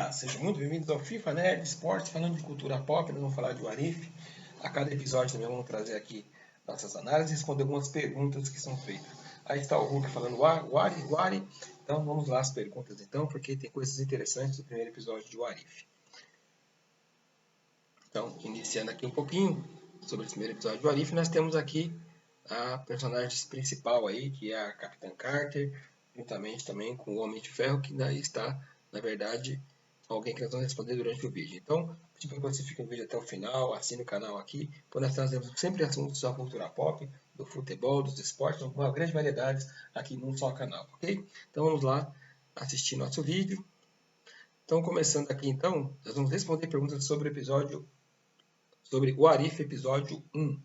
Sejam muito bem-vindos ao FIFA Nerd Esportes, falando de cultura pop. Nós vamos falar de What If. A cada episódio também vamos trazer aqui nossas análises e responder algumas perguntas que são feitas. Aí está o Hulk falando What. Então vamos lá as perguntas então, porque tem coisas interessantes no primeiro episódio de What If. Então, iniciando aqui um pouquinho sobre esse primeiro episódio de What If, nós temos aqui a personagem principal aí, que é a Capitã Carter, juntamente também com o Homem de Ferro, que daí está, na verdade, alguém que nós vamos responder durante o vídeo. Então, tipo que você fique no vídeo até o final, assine o canal aqui, pois nós trazemos sempre assuntos da cultura pop, do futebol, dos esportes, uma grande variedade aqui num só canal, ok? Então vamos lá assistir nosso vídeo. Então, começando aqui então, nós vamos responder perguntas sobre o episódio, sobre o What If episódio 1.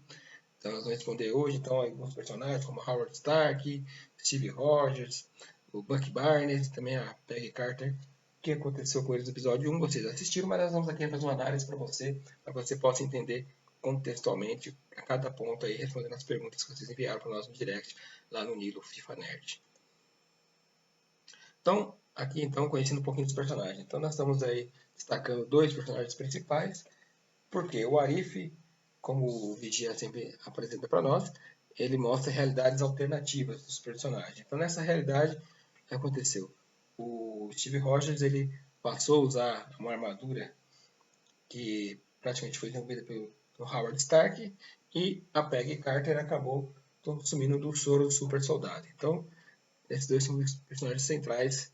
Então nós vamos responder hoje então alguns personagens como Howard Stark, Steve Rogers, o Bucky Barnes, também a Peggy Carter. O que aconteceu com eles no episódio 1, vocês assistiram, mas nós vamos aqui fazer uma análise para que você possa entender contextualmente a cada ponto aí, respondendo as perguntas que vocês enviaram para nós no direct, lá no Nilo FIFA Nerd. Então, aqui então, conhecendo um pouquinho dos personagens. Então nós estamos aí destacando dois personagens principais, porque o What If, como o Vigia sempre apresenta para nós, ele mostra realidades alternativas dos personagens. Então nessa realidade, o que aconteceu? O Steve Rogers ele passou a usar uma armadura que praticamente foi desenvolvida pelo Howard Stark, e a Peggy Carter acabou consumindo do soro do super soldado. Então, esses dois são os personagens centrais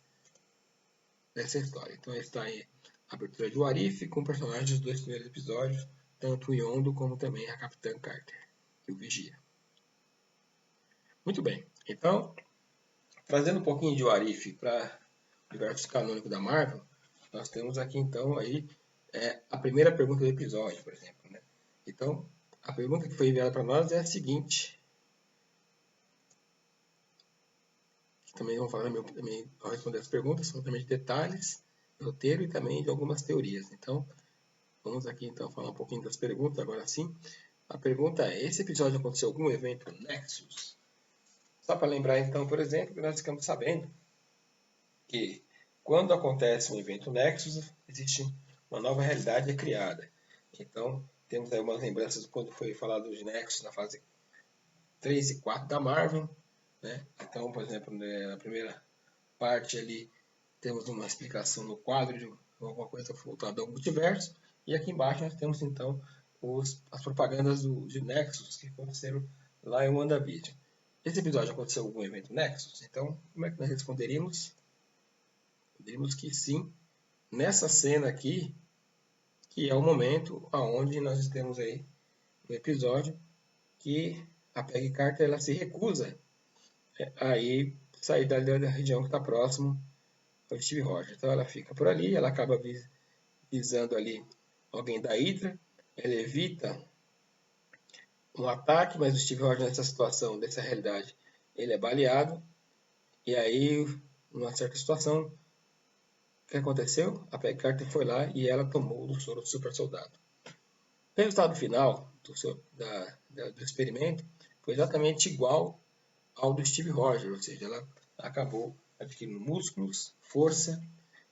dessa história. Então está aí a abertura de What If com personagens dos dois primeiros episódios, tanto o Yondo como também a Capitã Carter e o Vigia. Muito bem, então, trazendo um pouquinho de What If para o universo canônico da Marvel, nós temos aqui então aí a primeira pergunta do episódio, por exemplo. Né? Então, a pergunta que foi enviada para nós é a seguinte. Também vamos falar também ao responder as perguntas, são também de detalhes, roteiro e também de algumas teorias. Então, vamos aqui então falar um pouquinho das perguntas, agora sim. A pergunta é, esse episódio aconteceu algum evento Nexus? Só para lembrar então, por exemplo, que nós ficamos sabendo que quando acontece um evento Nexus, existe uma nova realidade criada. Então, temos aí umas lembranças de quando foi falado de Nexus na fase 3 e 4 da Marvel. Né? Então, por exemplo, na primeira parte ali, temos uma explicação no quadro de alguma coisa voltada ao multiverso. E aqui embaixo nós temos então as propagandas de Nexus que aconteceram lá em WandaVision. Esse episódio aconteceu algum evento Nexus? Então, como é que nós responderíamos? Diríamos que sim, nessa cena aqui, que é o momento onde nós temos aí no episódio que a Peggy Carter ela se recusa a sair da região que está próximo ao Steve Rogers. Então ela fica por ali, ela acaba visando ali alguém da Hydra, ela evita um ataque, mas o Steve Rogers nessa situação, nessa realidade, ele é baleado, e aí, numa certa situação, o que aconteceu? A Peggy Carter foi lá e ela tomou do soro do super soldado. O resultado final do experimento foi exatamente igual ao do Steve Rogers, ou seja, ela acabou adquirindo músculos, força,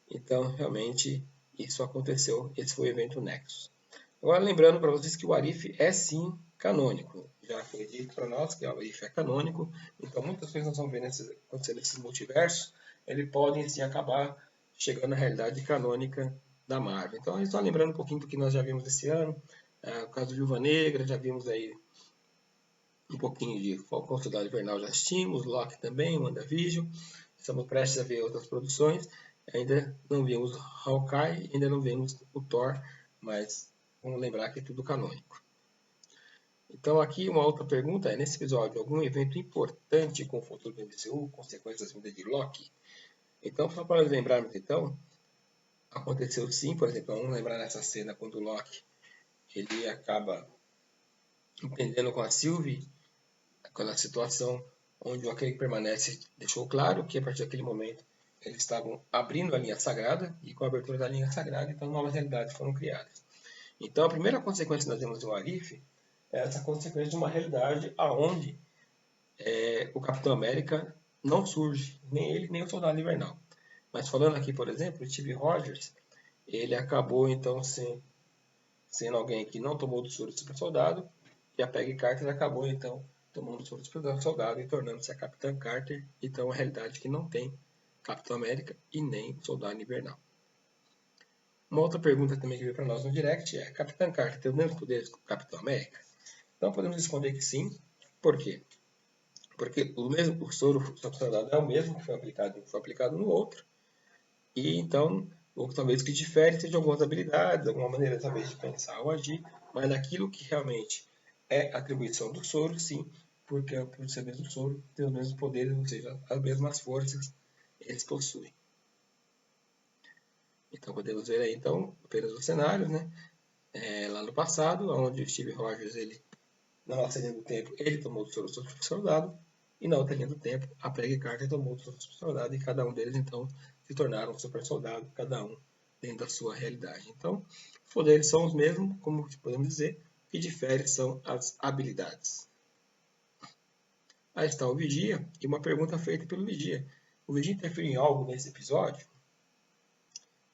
então realmente isso aconteceu, esse foi o evento Nexus. Agora lembrando para vocês que o What If é sim canônico, já foi dito para nós que o What If é canônico, então muitas coisas nós vamos ver acontecendo nesses multiversos, eles podem sim acabar chegando na realidade canônica da Marvel. Então só lembrando um pouquinho do que nós já vimos esse ano, o caso de Viúva Negra, já vimos aí um pouquinho de Falcão Soldado Invernal, já assistimos, Loki também, WandaVision, estamos prestes a ver outras produções, ainda não vimos Hawkeye, ainda não vimos o Thor, mas vamos lembrar que é tudo canônico. Então aqui uma outra pergunta é, nesse episódio, algum evento importante com o futuro do MCU, consequências da vinda de Loki? Então, só para lembrarmos então, aconteceu sim, por exemplo, vamos lembrar nessa cena quando o Loki ele acaba entendendo com a Sylvie aquela situação onde o Loki permanece, deixou claro que a partir daquele momento eles estavam abrindo a linha sagrada, e com a abertura da linha sagrada, então novas realidades foram criadas. Então a primeira consequência que nós temos do What If é essa consequência de uma realidade aonde o Capitão América não surge, nem ele, nem o Soldado Invernal. Mas falando aqui, por exemplo, o Steve Rogers, ele acabou então sendo alguém que não tomou do soro do super soldado, e a Peggy Carter acabou então tomando o soro do super soldado e tornando-se a Capitã Carter. Então, a realidade é que não tem Capitão América e nem Soldado Invernal. Uma outra pergunta também que veio para nós no direct é: Capitã Carter tem os mesmos poderes que o Capitão América? Então, podemos responder que sim. Por quê? Porque o soro do super soldado é o mesmo que foi aplicado no outro. E então, ou talvez o que difere seja algumas habilidades, alguma maneira talvez de pensar ou agir, mas naquilo que realmente é atribuição do soro, sim, porque por ser mesmo soro, tem os mesmos poderes, ou seja, as mesmas forças eles possuem. Então podemos ver aí então apenas os cenários, né? Lá no passado, onde o Steve Rogers, ele, na nossa linha do tempo, ele tomou o soro do super soldado, e na outra linha do tempo, a Peggy Carter tomou o soro do super soldado, e cada um deles então se tornaram um super soldado, cada um dentro da sua realidade. Então, os poderes são os mesmos, como podemos dizer, o que difere são as habilidades. Aí está o Vigia, e uma pergunta feita pelo Vigia. O Vigia interferiu em algo nesse episódio?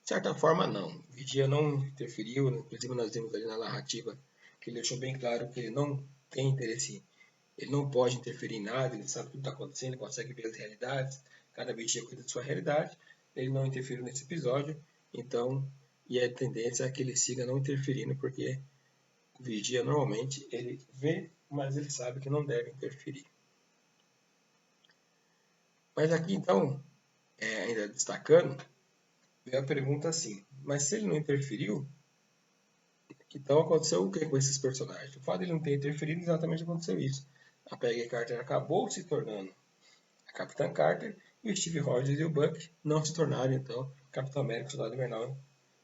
De certa forma, não. O Vigia não interferiu, inclusive nós vimos ali na narrativa que ele deixou bem claro que ele não tem interesse, ele não pode interferir em nada, ele sabe tudo que está acontecendo, ele consegue ver as realidades, cada Vigia cuida de sua realidade, ele não interferiu nesse episódio, então, e a tendência é que ele siga não interferindo, porque o Vigia normalmente ele vê, mas ele sabe que não deve interferir. Mas aqui então, ainda destacando, veio a pergunta assim, mas se ele não interferiu, então aconteceu o que com esses personagens? O fato de ele não ter interferido, exatamente aconteceu isso. A Peggy Carter acabou se tornando a Capitã Carter e o Steve Rogers e o Buck não se tornaram, então, Capitão América e Soldado Invernal,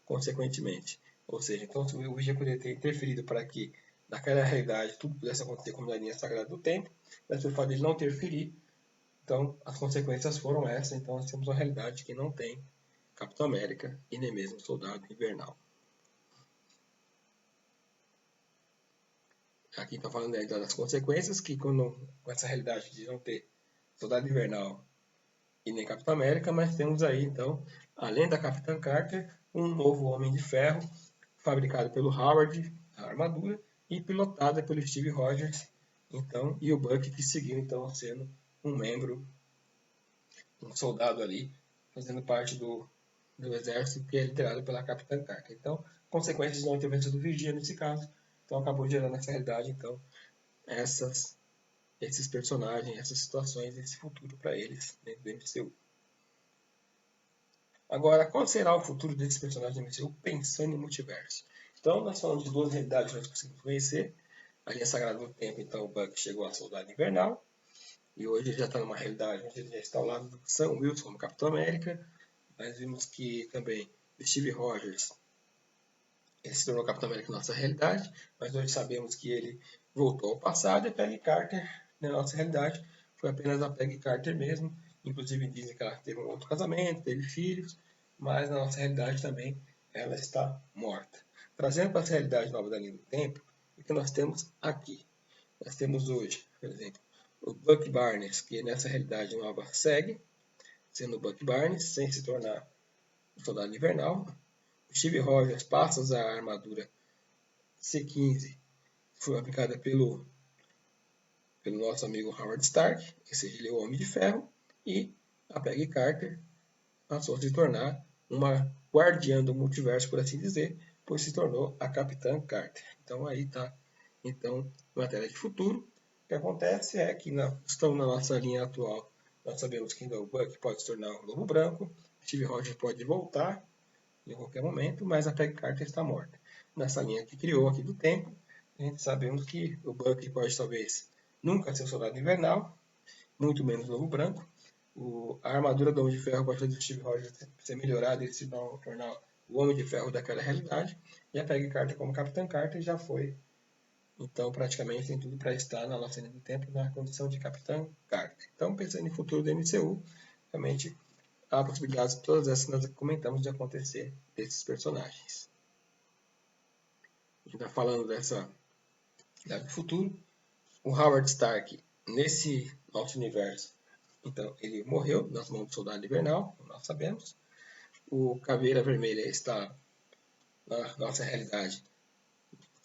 consequentemente. Ou seja, então o Vigia poderia ter interferido para que, naquela realidade, tudo pudesse acontecer como na linha sagrada do tempo, mas pelo fato de ele não interferir, então as consequências foram essas. Então nós temos uma realidade que não tem Capitão América e nem mesmo Soldado Invernal. Aqui está falando das consequências, que com essa realidade de não ter Soldado Invernal e nem Capitão América, mas temos aí, então, além da Capitã Carter, um novo Homem de Ferro, fabricado pelo Howard, a armadura, e pilotada pelo Steve Rogers, então, e o Buck, que seguiu, então, sendo um membro, um soldado ali, fazendo parte do exército, que é liderado pela Capitã Carter. Então, consequências da intervenção do Vigia nesse caso, então acabou gerando essa realidade, então, esses personagens, essas situações, esse futuro para eles dentro do MCU. Agora, qual será o futuro desses personagens do MCU pensando em multiverso? Então, nós falamos de duas realidades que nós conseguimos conhecer. A linha sagrada do tempo, então, o Buck chegou a Soldado Invernal. E hoje ele já está numa realidade onde ele já está ao lado do Sam Wilson como Capitão América. Nós vimos que também o Steve Rogers ele se tornou Capitão América na nossa realidade, mas hoje sabemos que ele voltou ao passado e a Peggy Carter, na nossa realidade, foi apenas a Peggy Carter mesmo. Inclusive dizem que ela teve um outro casamento, teve filhos, mas na nossa realidade também ela está morta. Trazendo para essa realidade nova da linha do tempo, o que nós temos aqui? Nós temos hoje, por exemplo, o Buck Barnes, que nessa realidade nova segue sendo o Buck Barnes, sem se tornar o Soldado Invernal. O Steve Rogers passa a usar a armadura C-15, que foi aplicada pelo nosso amigo Howard Stark, ou seja, ele é o Homem de Ferro, e a Peggy Carter passou a se tornar uma guardiã do multiverso, por assim dizer, pois se tornou a Capitã Carter. Então aí está, então, matéria de futuro. O que acontece é que estão na nossa linha atual, nós sabemos que ainda o Buck pode se tornar um Lobo Branco, Steve Rogers pode voltar em qualquer momento, mas a Peggy Carter está morta. Nessa linha que criou aqui do tempo, a gente sabemos que o Buck pode talvez nunca ser o Soldado Invernal, muito menos o Lobo Branco. A armadura do Homem de Ferro pode fazer o Steve Rogers ser melhorada e se tornar o Homem de Ferro daquela realidade. E a Peggy Carter como Capitã Carter já foi, então praticamente tem tudo para estar na nossa linha do tempo na condição de Capitã Carter. Então pensando em futuro do MCU, realmente há possibilidades, todas essas que nós comentamos, de acontecer desses personagens. A gente está falando dessa do futuro. O Howard Stark, nesse nosso universo, então ele morreu nas mãos do Soldado Invernal, como nós sabemos. O Caveira Vermelha está na nossa realidade,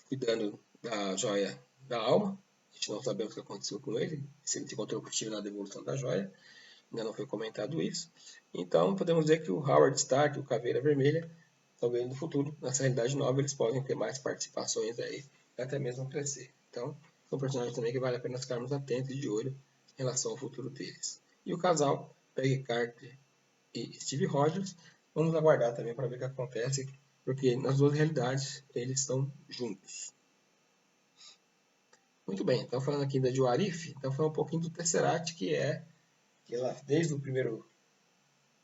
cuidando da joia da alma. A gente não sabemos o que aconteceu com ele, se ele se encontrou positivo na devolução da joia. Ainda não foi comentado isso. Então, podemos dizer que o Howard Stark e o Caveira Vermelha, talvez no futuro, nessa realidade nova, eles podem ter mais participações aí, até mesmo crescer. Então, são personagens também que vale a pena ficarmos atentos e de olho em relação ao futuro deles. E o casal, Peggy Carter e Steve Rogers, vamos aguardar também para ver o que acontece, porque nas duas realidades eles estão juntos. Muito bem, então falando aqui da de What If, então falando um pouquinho do Tesseract, que ela, desde a primeira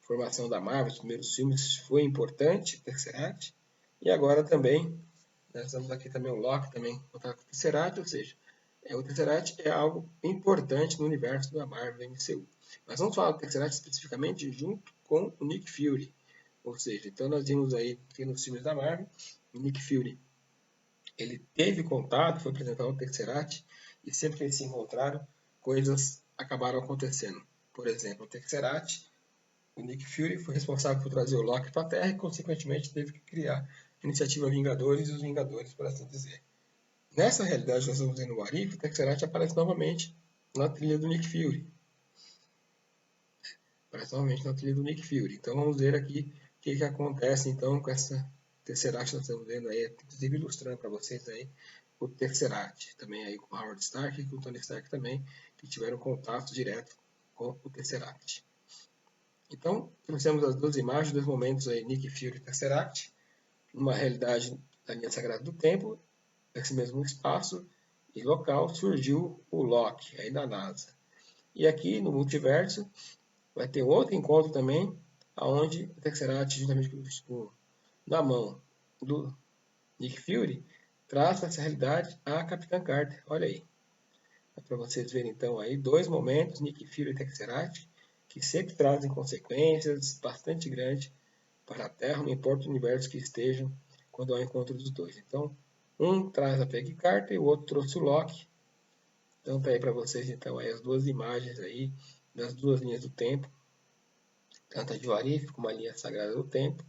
formação da Marvel, os primeiros filmes, foi importante, o Tesseract, e agora também, nós temos aqui também o Loki, também contato com o Tesseract, ou seja, o Tesseract é algo importante no universo da Marvel MCU. Mas vamos falar do Tesseract especificamente junto com o Nick Fury, ou seja, então nós vimos aí que nos filmes da Marvel, o Nick Fury, ele teve contato, foi apresentado ao Tesseract, e sempre que eles se encontraram, coisas acabaram acontecendo. Por exemplo, o Tesseract, o Nick Fury foi responsável por trazer o Loki para a Terra e, consequentemente, teve que criar a iniciativa Vingadores e os Vingadores, por assim dizer. Nessa realidade, nós estamos vendo o What If, o Tesseract aparece novamente na trilha do Nick Fury. Aparece novamente na trilha do Nick Fury. Então, vamos ver aqui o que acontece, então, com essa Tesseract que nós estamos vendo aí, inclusive ilustrando para vocês aí o Tesseract, também aí com o Howard Stark e com o Tony Stark também, que tiveram contato direto com o Tesseract. Então, nós temos as duas imagens, dois momentos aí, Nick Fury e Tesseract, numa realidade da linha sagrada do tempo, nesse mesmo espaço e local surgiu o Loki, aí da NASA. E aqui no multiverso vai ter outro encontro também, onde o Tesseract, juntamente na mão do Nick Fury, traz essa realidade a Capitã Carter. Olha aí. É para vocês verem então aí dois momentos, Nick Fury e Tesseract, que sempre trazem consequências bastante grandes para a Terra, não importa o universo que estejam, quando há o encontro dos dois. Então, um traz a Peggy Carter e o outro trouxe o Loki. Então tá aí para vocês então aí as duas imagens aí das duas linhas do tempo, tanto a de What If como a linha sagrada do tempo,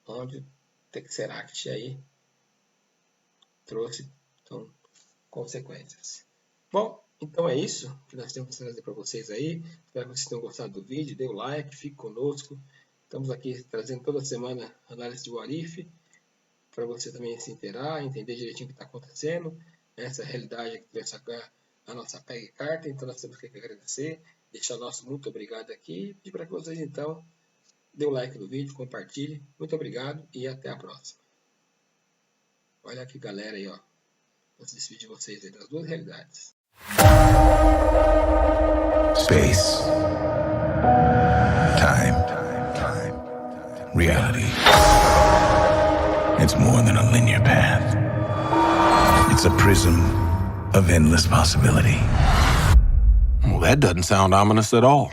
onde o Tesseract aí trouxe então, consequências. Bom, então é isso que nós temos que trazer para vocês aí. Espero que vocês tenham gostado do vídeo. Dê o like, fique conosco. Estamos aqui trazendo toda semana análise de What If, para você também se inteirar, entender direitinho o que está acontecendo. Essa realidade que veio sacar a nossa Peggy Carter. Então nós temos que agradecer, deixar nosso muito obrigado aqui e pedir para que vocês então dê o like no vídeo, compartilhe. Muito obrigado e até a próxima. Olha que galera aí, ó. Vou se despedir de vocês aí das duas realidades. Space. Time. Reality. It's more than a linear path. It's a prism of endless possibility. Well, that doesn't sound ominous at all.